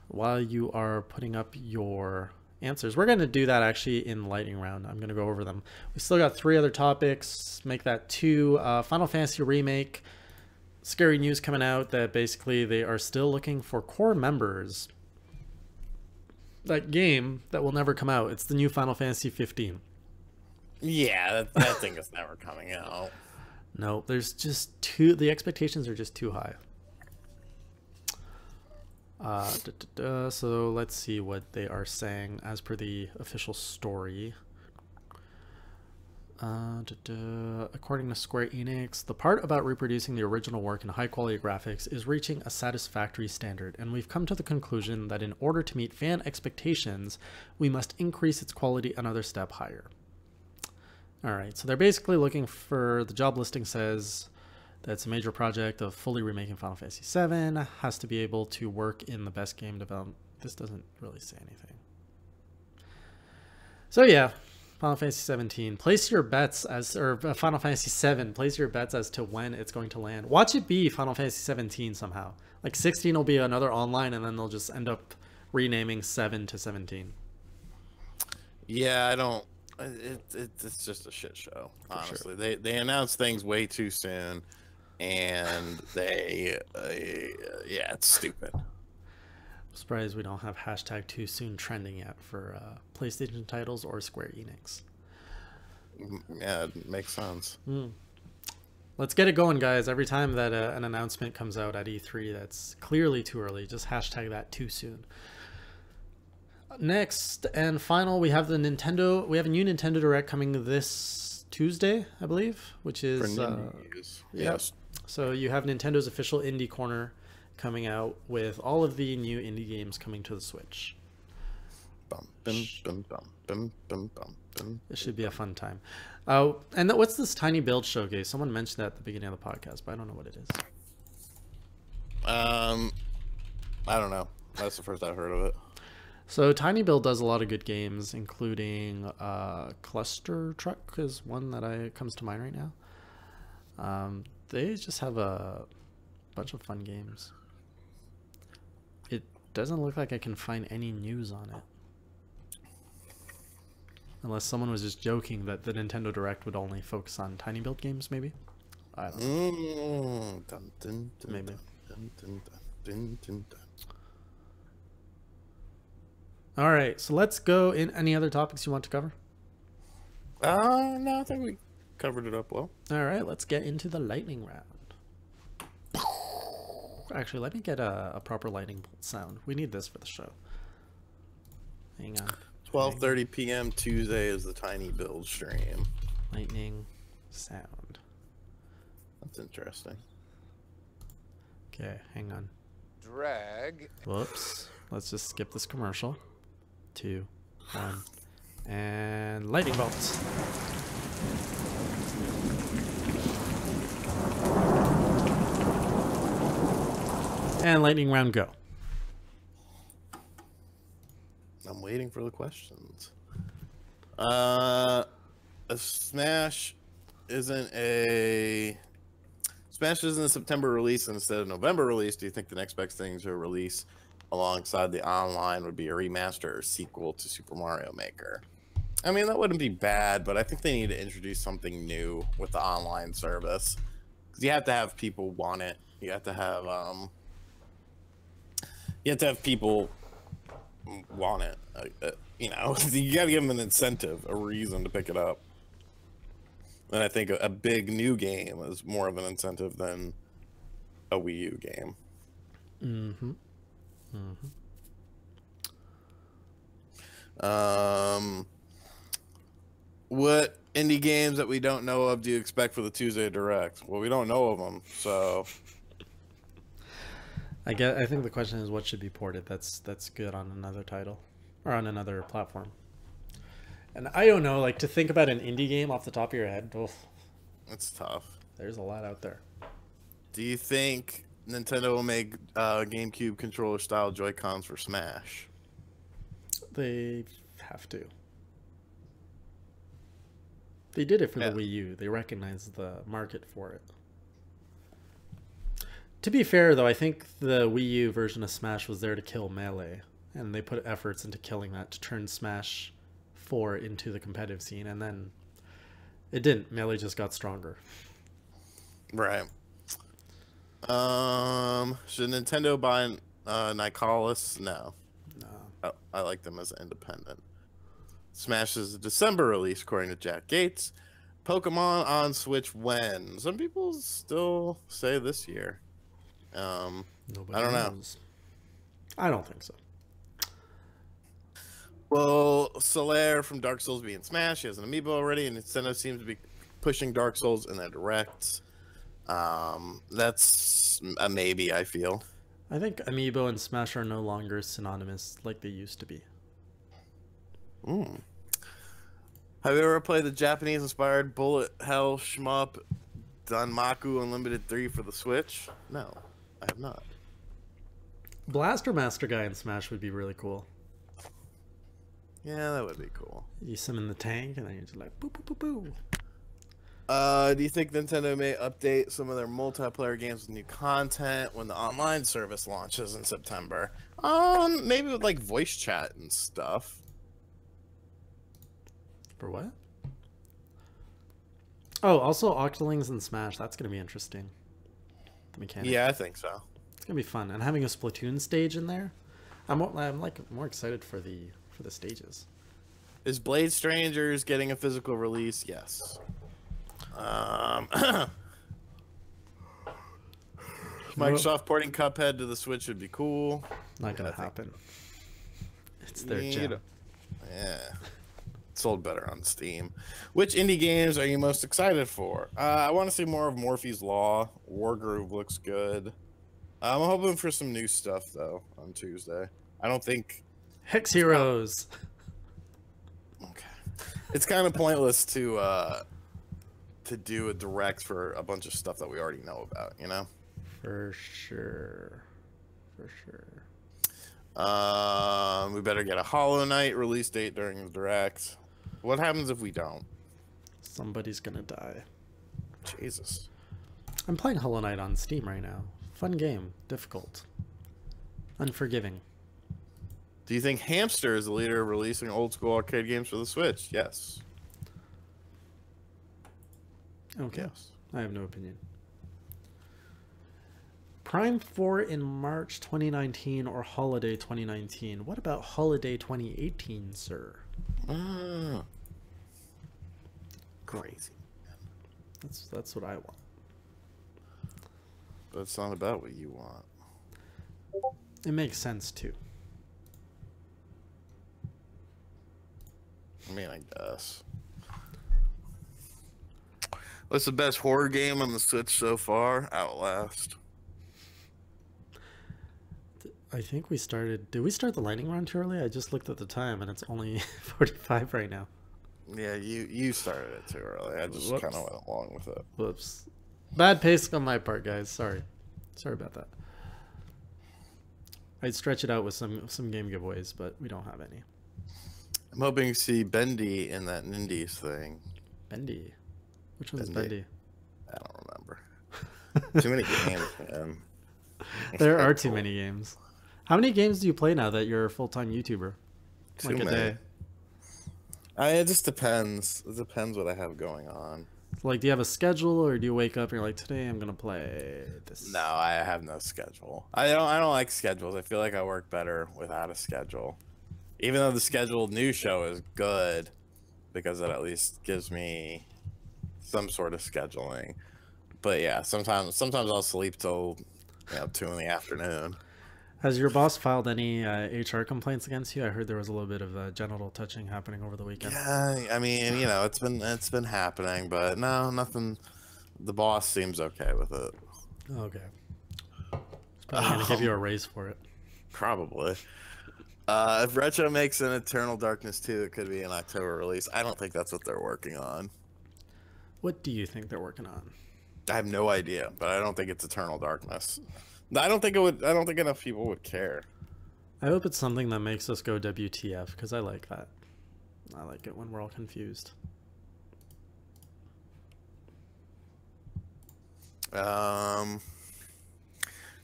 While you are putting up your answers, we're going to do that actually in lightning round. I'm going to go over them. We still got 3 other topics. Make that 2. Final Fantasy Remake. Scary news coming out that basically they are still looking for core members. That game that will never come out. It's the new Final Fantasy 15. Yeah, that thing is never coming out. No, there's just the expectations are just too high. So let's see what they are saying as per the official story. According to Square Enix, the part about reproducing the original work in high quality graphics is reaching a satisfactory standard, and we've come to the conclusion that in order to meet fan expectations, we must increase its quality another step higher. Alright, so they're basically looking for, the job listing says that it's a major project of fully remaking Final Fantasy VII, has to be able to work in the best game development. This doesn't really say anything. So yeah. Final Fantasy 17. Place your bets Final Fantasy 7. Place your bets as to when it's going to land. Watch it be Final Fantasy 17 somehow. Like 16 will be another online, and then they'll just end up renaming 7 to 17. Yeah, I don't. It's just a shit show. Honestly, sure. They announce things way too soon, and yeah, it's stupid. Surprised we don't have hashtag too soon trending yet for PlayStation titles or Square Enix. Yeah, it makes sense. Let's get it going, guys. Every time that an announcement comes out at E3 that's clearly too early, just hashtag that too soon. Next and final, we have the Nintendo. We have a new Nintendo Direct coming this Tuesday, I believe, which is yes. So you have Nintendo's official indie corner coming out with all of the new indie games coming to the Switch. It should be a fun time. And what's this tiny build showcase? Someone mentioned that at the beginning of the podcast, but I don't know what it is. I don't know. That's the first I've heard of it. So Tiny Build does a lot of good games, including Cluster Truck is one that comes to mind right now. They just have a bunch of fun games. It doesn't look like I can find any news on it. Unless someone was just joking that the Nintendo Direct would only focus on Tiny Build games, maybe? I don't know. Maybe. All right, so let's go in. Any other topics you want to cover? No, I think we covered it up well. All right, let's get into the lightning round. Actually, let me get a proper lightning bolt sound. We need this for the show. Hang on. 12:30 p.m. Tuesday is the Tiny Build stream. Lightning sound. That's interesting. Okay, hang on. Drag. Whoops. Let's just skip this commercial. 2, 1, and lightning bolts. And lightning round, go. I'm waiting for the questions. Smash isn't a September release instead of November release. Do you think the next best thing to release alongside the online would be a remaster or sequel to Super Mario Maker? I mean, that wouldn't be bad, but I think they need to introduce something new with the online service, because you have to have people want it. You have to have people want it. You know, you got to give them an incentive, a reason to pick it up. And I think a big new game is more of an incentive than a Wii U game. What indie games that we don't know of do you expect for the Tuesday Direct? Well, we don't know of them, so I think the question is what should be ported. That's good on another title or on another platform. And I don't know, like to think about an indie game off the top of your head. Oof, it's tough. there's a lot out there. Do you think Nintendo will make GameCube controller style Joy-Cons for Smash? They have to. They did it for the Wii U. They recognized the market for it. To be fair, though, I think the Wii U version of Smash was there to kill Melee, and they put efforts into killing that to turn Smash 4 into the competitive scene, and then it didn't. Melee just got stronger. Right. Should Nintendo buy Nicalis? No. No. I like them as independent. Smash is a December release, according to Jack Gates. Pokemon on Switch when? Some people still say this year. I don't know. I don't think so. Well, Solaire from Dark Souls being Smash, he has an amiibo already, and Nintendo seems to be pushing Dark Souls in their directs. That's a maybe, I feel. I think amiibo and Smash are no longer synonymous like they used to be. Have you ever played the Japanese-inspired bullet hell shmup Danmaku Unlimited 3 for the Switch? No, I have not. Blaster Master guy in Smash would be really cool. Yeah, that would be cool. You summon the tank, and then you're just like, boo, boo, boo, boo. Do you think Nintendo may update some of their multiplayer games with new content when the online service launches in September? Maybe with like voice chat and stuff. For what? Oh, also Octolings and Smash. That's gonna be interesting. The mechanic. Yeah, I think so. It's gonna be fun, and having a Splatoon stage in there, I'm like more excited for the stages. Is Blade Strangers getting a physical release? Yes. Microsoft porting Cuphead to the Switch would be cool. Not gonna happen. It's their gem. Yeah. Sold better on Steam. Which indie games are you most excited for? I want to see more of Morphe's Law. Wargroove looks good. I'm hoping for some new stuff though on Tuesday. I don't think Hex Heroes. Okay. It's kind of pointless to do a direct for a bunch of stuff that we already know about, you know? For sure. For sure. We better get a Hollow Knight release date during the direct. What happens if we don't? Somebody's gonna die. Jesus. I'm playing Hollow Knight on Steam right now. Fun game. Difficult. Unforgiving. Do you think Hamster is the leader of releasing old school arcade games for the Switch? Yes. Okay. Yes. I have no opinion. Prime 4 in March 2019 or Holiday 2019? What about Holiday 2018, sir? Crazy. That's what I want. But it's not about what you want. It makes sense too. I mean, I guess. What's the best horror game on the Switch so far? Outlast. I think we started... Did we start the lightning round too early? I just looked at the time and it's only 45 right now. Yeah, you started it too early. I just kind of went along with it. Whoops. Bad pacing on my part, guys. Sorry. Sorry about that. I'd stretch it out with some game giveaways, but we don't have any. I'm hoping to see Bendy in that Nindies thing. Bendy? Which one's Bendy? I don't remember. Too many games, man. There are too many games. How many games do you play now that you're a full-time YouTuber? Too like a many. day? It just depends. It depends what I have going on. Like, do you have a schedule, or do you wake up and you're like, today I'm gonna play this? No, I have no schedule. I don't like schedules. I feel like I work better without a schedule. Even though the scheduled news show is good, because it at least gives me some sort of scheduling. But yeah, sometimes I'll sleep till 2 in the afternoon. Has your boss filed any HR complaints against you? I heard there was a little bit of genital touching happening over the weekend. Yeah, I mean, it's been happening, but no, nothing. The boss seems okay with it. Okay. He's probably gonna give you a raise for it. Probably. If Retro makes an Eternal Darkness 2, it could be an October release. I don't think that's what they're working on. What do you think they're working on? I have no idea, but I don't think it's Eternal Darkness. I don't think it would. I don't think enough people would care. I hope it's something that makes us go WTF, because I like that. I like it when we're all confused.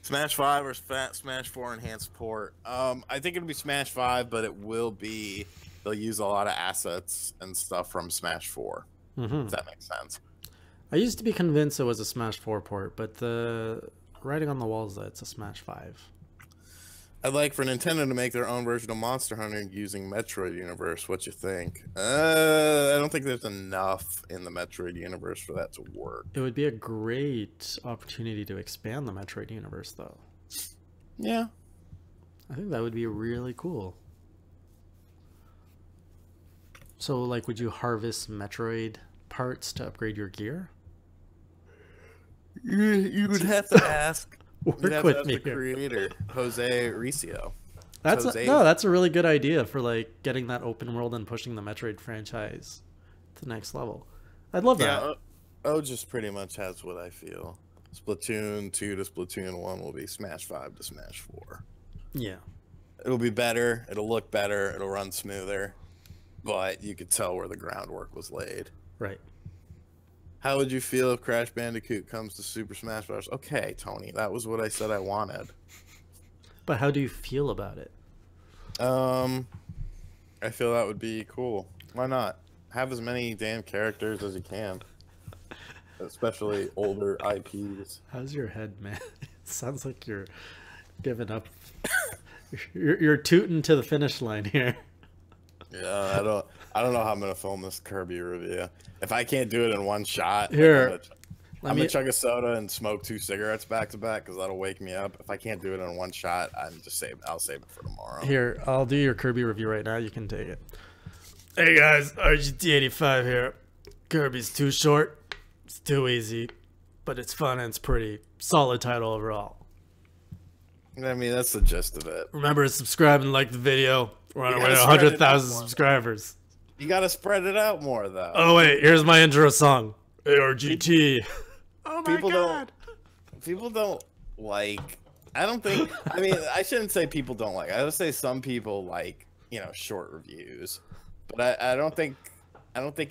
Smash 5 or Smash 4 enhanced port. I think it'll be Smash 5, but it will be. They'll use a lot of assets and stuff from Smash 4. If that makes sense. I used to be convinced it was a Smash 4 port, but the writing on the wall is that it's a Smash 5. I'd like for Nintendo to make their own version of Monster Hunter using Metroid universe. What you think? I don't think there's enough in the Metroid universe for that to work. It would be a great opportunity to expand the Metroid universe, though. Yeah. I think that would be really cool. So, like, would you harvest Metroid parts to upgrade your gear? You would have to ask. Work with me the creator, Jose Ricio. That's a really good idea for like getting that open world and pushing the Metroid franchise to the next level. I'd love that. Yeah, just pretty much has what I feel. Splatoon 2 to Splatoon 1 will be Smash 5 to Smash 4. Yeah. It'll be better. It'll look better. It'll run smoother. But you could tell where the groundwork was laid. Right. How would you feel if Crash Bandicoot comes to Super Smash Bros? Okay, Tony, that was what I said I wanted. But how do you feel about it? I feel that would be cool. Why not? Have as many damn characters as you can. Especially older IPs. How's your head, man? It sounds like you're giving up. You're tooting to the finish line here. Yeah, I don't know how I'm gonna film this Kirby review. If I can't do it in one shot, here, I'm gonna chug a soda and smoke 2 cigarettes back to back because that'll wake me up. If I can't do it in one shot, I'll save it for tomorrow. Here, I'll do your Kirby review right now. You can take it. Hey guys, RGT85 here. Kirby's too short. It's too easy, but it's fun and it's pretty. Solid title overall. I mean, that's the gist of it. Remember to subscribe and like the video. We're on our way to 100,000 subscribers. You gotta spread it out more, though. Oh wait, here's my intro song. ARGT. Oh my god. People don't like. I don't think. I mean, I shouldn't say people don't like. I would say some people like, short reviews, but I don't think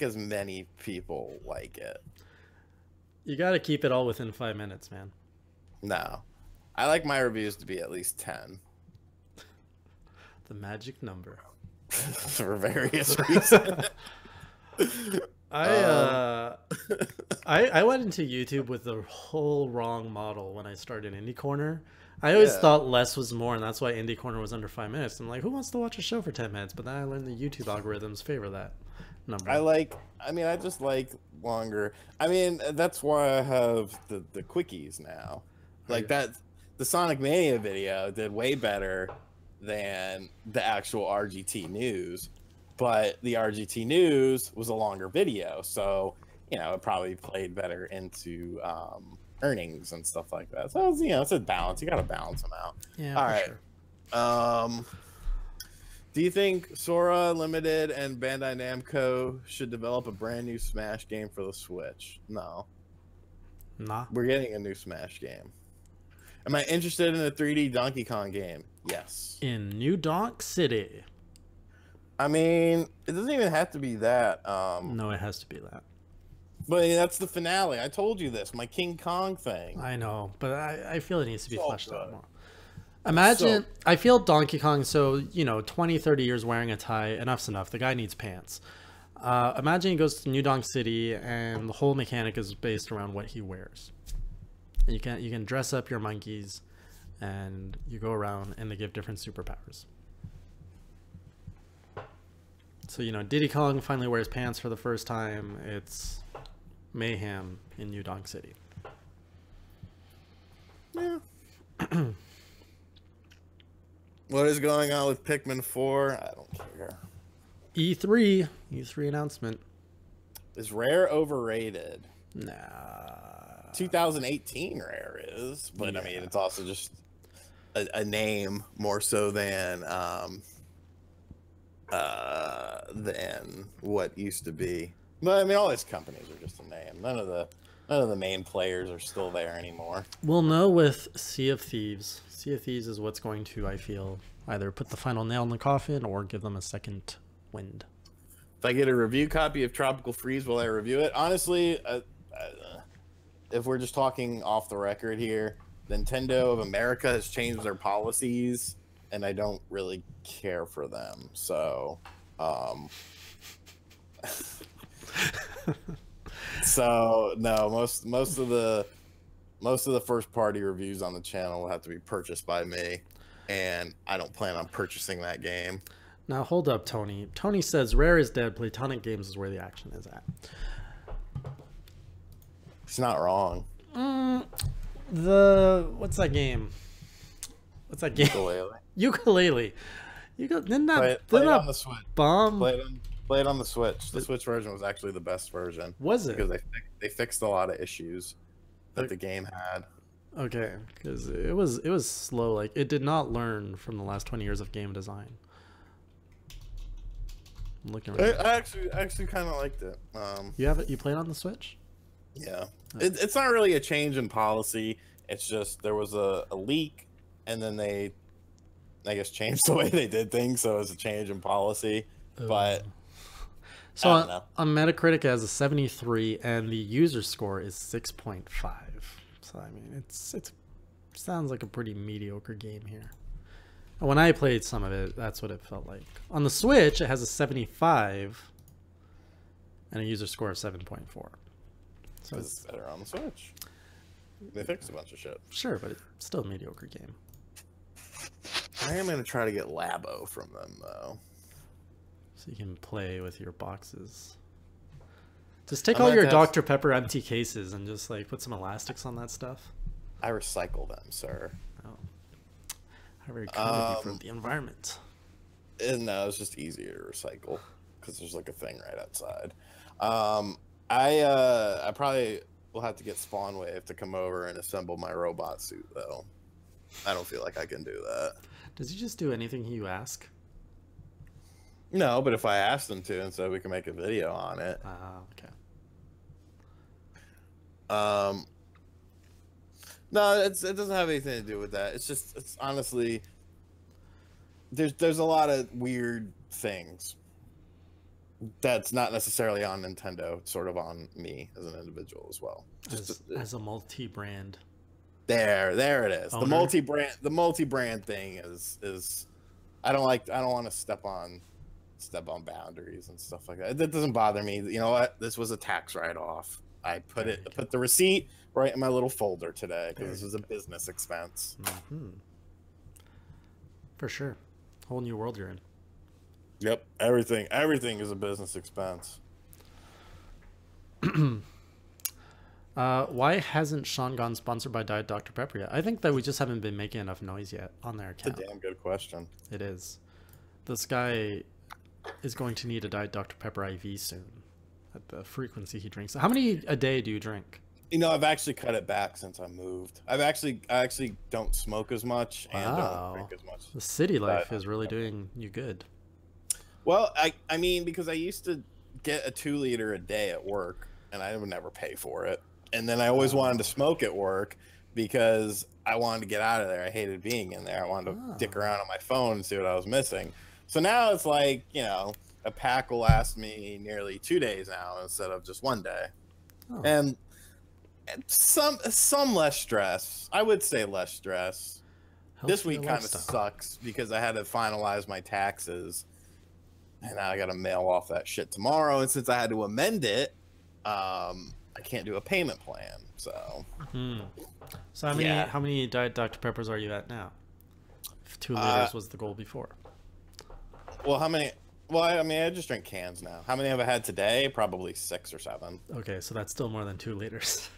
as many people like it. You got to keep it all within 5 minutes, man. No, I like my reviews to be at least 10. The magic number. For various reasons. I went into YouTube with the whole wrong model when I started Indie Corner. I always thought less was more, and that's why Indie Corner was under 5 minutes. I'm like, who wants to watch a show for 10 minutes? But then I learned the YouTube algorithms favor that number. I just like longer. I mean, that's why I have the quickies now. Like that, the Sonic Mania video did way better than the actual RGT news, but the RGT news was a longer video, so it probably played better into earnings and stuff like that. So it's a balance. You got to balance them out. Yeah. All right. Sure. Do you think Sora Limited and Bandai Namco should develop a brand new Smash game for the Switch? No. Nah. We're getting a new Smash game. Am I interested in a 3D Donkey Kong game? Yes. In New Donk City. I mean, it doesn't even have to be that. No, it has to be that. But that's the finale. I told you this. My King Kong thing. I know, but I feel it needs to be fleshed out more. Imagine, I feel Donkey Kong, 20, 30 years wearing a tie, enough's enough. The guy needs pants. Imagine he goes to New Donk City, and the whole mechanic is based around what he wears. You can dress up your monkeys, and you go around, and they give different superpowers. So, Diddy Kong finally wears pants for the first time. It's mayhem in New Donk City. Yeah. What is going on with Pikmin 4? I don't care. E3 announcement. Is Rare overrated? Nah. 2018 Rare is, but I mean, it's also just a name more so than what used to be. But I mean, all these companies are just a name. None of the main players are still there anymore. We'll know with Sea of Thieves. Sea of Thieves is what's going to, I feel, either put the final nail in the coffin or give them a second wind. If I get a review copy of Tropical Freeze, will I review it? Honestly, if we're just talking off the record here, Nintendo of America has changed their policies, and I don't really care for them. So, so no, most of the first party reviews on the channel will have to be purchased by me, and I don't plan on purchasing that game. Now hold up, Tony. Tony says Rare is dead. Platonic Games is where the action is at. He's not wrong. What's that game? Ukulele. Ukulele. Didn't that play it on the Switch. Bomb? Play it on the Switch. The Switch version was actually the best version. Was it? Because they fixed a lot of issues that the game had. Okay, because it was slow. Like, it did not learn from the last 20 years of game design. I'm looking right I actually kind of liked it. You have it? You played on the Switch? Yeah. It's not really a change in policy. It's just there was a leak, and then they, I guess, changed the way they did things, so it's a change in policy. But so on Metacritic, it has a 73, and the user score is 6.5. So I mean, it sounds like a pretty mediocre game here. And when I played some of it, that's what it felt like. On the Switch, it has a 75 and a user score of 7.4. So it's better on the Switch. They fixed a bunch of shit. Sure, but it's still a mediocre game. I am going to try to get Labo from them, though. So you can play with your boxes. Just take all your Dr. Pepper empty cases and just like put some elastics on that stuff. I recycle them, sir. Oh. How very kind of you for the environment. No, it's just easier to recycle because there's like a thing right outside. I probably will have to get Spawn Wave to come over and assemble my robot suit, though. I don't feel like I can do that. Does he just do anything you ask? No, but if I asked him to, and so we can make a video on it. Okay. No, it doesn't have anything to do with that. It's honestly, there's a lot of weird things that's not necessarily on Nintendo. It's sort of on me as an individual as well. As a multi-brand. There it is. Owner. The multi-brand thing is I don't want to step on boundaries and stuff like that. That doesn't bother me. You know what? This was a tax write-off. I put the receipt right in my little folder today because this was a business expense. Mm-hmm. For sure. Whole new world you're in. Yep. Everything is a business expense. Why hasn't Sean gone sponsored by Diet Dr. Pepper yet? I think that we just haven't been making enough noise yet on their account. That's a damn good question. It is. This guy is going to need a Diet Dr. Pepper IV soon at the frequency he drinks. How many a day do you drink? You know, I've actually cut it back since I moved. I actually don't smoke as much and don't drink as much. The city life is really doing you good. Well, I mean, because I used to get a 2-liter a day at work, and I would never pay for it. And then I always wanted to smoke at work because I wanted to get out of there. I hated being in there. I wanted to dick around on my phone and see what I was missing. So now it's like, you know, a pack will last me nearly 2 days now instead of just 1 day. Oh. And some less stress. I would say less stress. This week kind of sucks because I had to finalize my taxes. And now I got to mail off that shit tomorrow. And since I had to amend it, I can't do a payment plan. So, So how many Diet Dr. Peppers are you at now? If 2 liters was the goal before. Well, how many? Well, I mean, I just drink cans now. How many have I had today? Probably 6 or 7. Okay, so that's still more than 2 liters.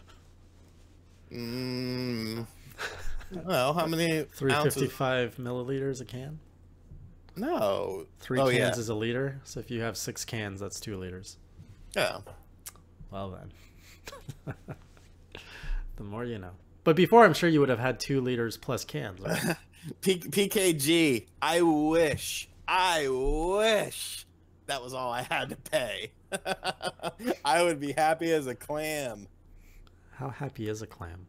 Well, how many ounces? 355 milliliters a can. No. 3 cans is a liter. So if you have 6 cans, that's 2 liters. Yeah. Well then. The more you know. But before, I'm sure you would have had 2 liters plus cans. Right? PKG. I wish that was all I had to pay. I would be happy as a clam. How happy is a clam?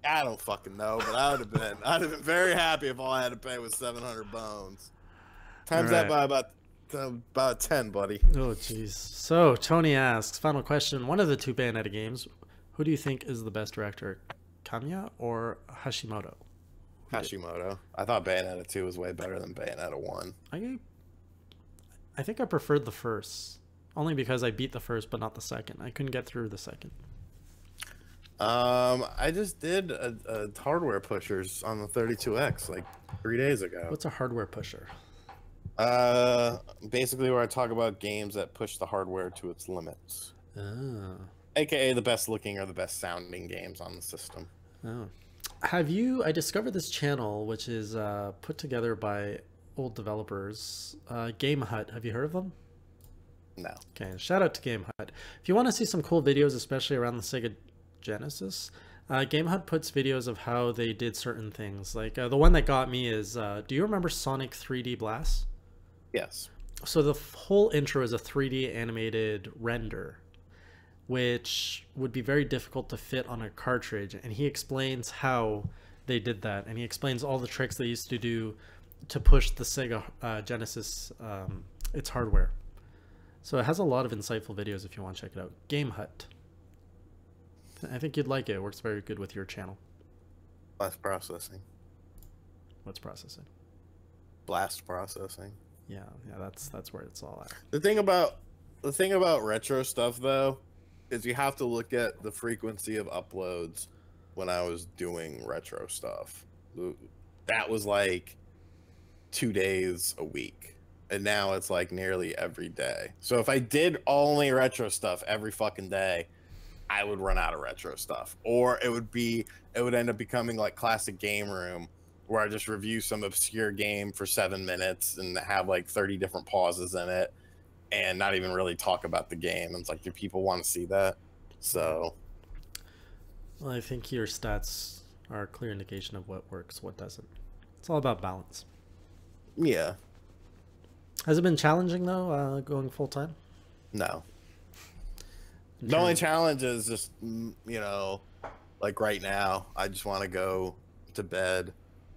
I don't fucking know, but I'd have been very happy if all I had to pay was 700 bones. Times that by about 10, buddy. Oh jeez. So Tony asks, final question: one of the 2 Bayonetta games, who do you think is the best director, Kamiya or Hashimoto? Hashimoto. I thought Bayonetta 2 was way better than Bayonetta 1. I think I preferred the first, only because I beat the first but not the second. I couldn't get through the second. I just did a hardware pushers on the 32X like 3 days ago. What's a hardware pusher? Basically where I talk about games that push the hardware to its limits. Oh. AKA the best looking or the best sounding games on the system. Oh. I discovered this channel, which is put together by old developers, Game Hut. Have you heard of them? No. Okay, shout out to Game Hut. If you want to see some cool videos, especially around the Sega Genesis, Game Hut puts videos of how they did certain things. Like the one that got me is, do you remember Sonic 3D Blast? Yes. So the whole intro is a 3D animated render, which would be very difficult to fit on a cartridge. And he explains how they did that. And he explains all the tricks they used to do to push the Sega Genesis, its hardware. So it has a lot of insightful videos if you want to check it out. Game Hut. I think you'd like it. It works very good with your channel. Blast processing. What's processing? Blast processing. Yeah, that's where it's all at. The thing about retro stuff though is you have to look at the frequency of uploads. When I was doing retro stuff, that was like 2 days a week, and now it's like nearly every day. So if I did only retro stuff every fucking day, I would run out of retro stuff, or it would end up becoming like Classic Game Room, where I just review some obscure game for 7 minutes and have like 30 different pauses in it and not even really talk about the game. And it's like, do people want to see that? So, well, I think your stats are a clear indication of what works, what doesn't. It's all about balance. Yeah. Has it been challenging though, going full time? No. The only challenge is just, like right now, I just want to go to bed.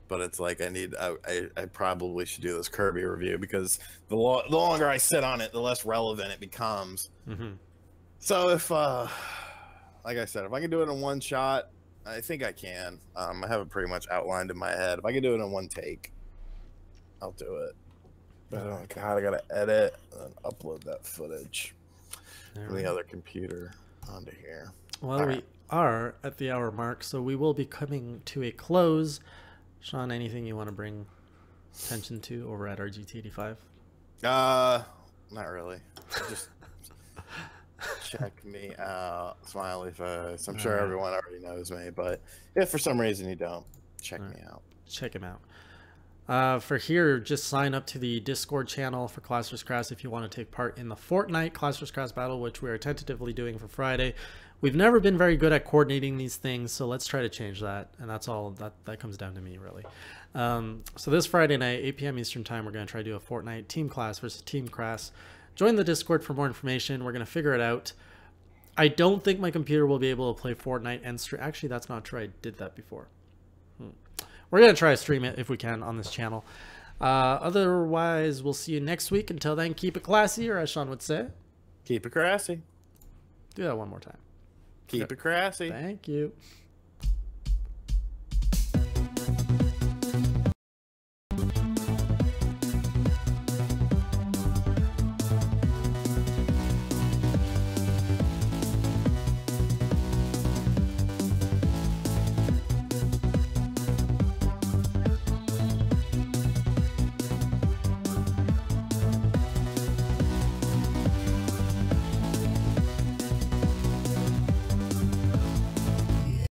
But it's like I probably should do this Kirby review, because the longer I sit on it, the less relevant it becomes. Mm-hmm. So if, like I said, if I can do it in one shot, I think I can. I have it pretty much outlined in my head. If I can do it in one take, I'll do it. But oh god, I gotta edit and upload that footage from the other computer onto here. Well, we are at the hour mark, so we will be coming to a close. Sean, anything you want to bring attention to over at RGT85? Not really. Just check me out. Smiley face. I'm sure everyone already knows me, but if for some reason you don't, check me out. Check him out. For here, just sign up to the Discord channel for Clash vs. Crass if you want to take part in the Fortnite Clash vs. Crass battle, which we are tentatively doing for Friday. We've never been very good at coordinating these things, so let's try to change that. And that's all that comes down to me, really. So this Friday night, 8 p.m. Eastern Time, we're going to try to do a Fortnite Team Class versus Team Crass. Join the Discord for more information. We're going to figure it out. I don't think my computer will be able to play Fortnite and stream. Actually, that's not true. I did that before. We're going to try to stream it if we can on this channel. Otherwise, we'll see you next week. Until then, keep it classy, or as Sean would say, keep it crassy. Do that one more time. Keep it crassy. Thank you.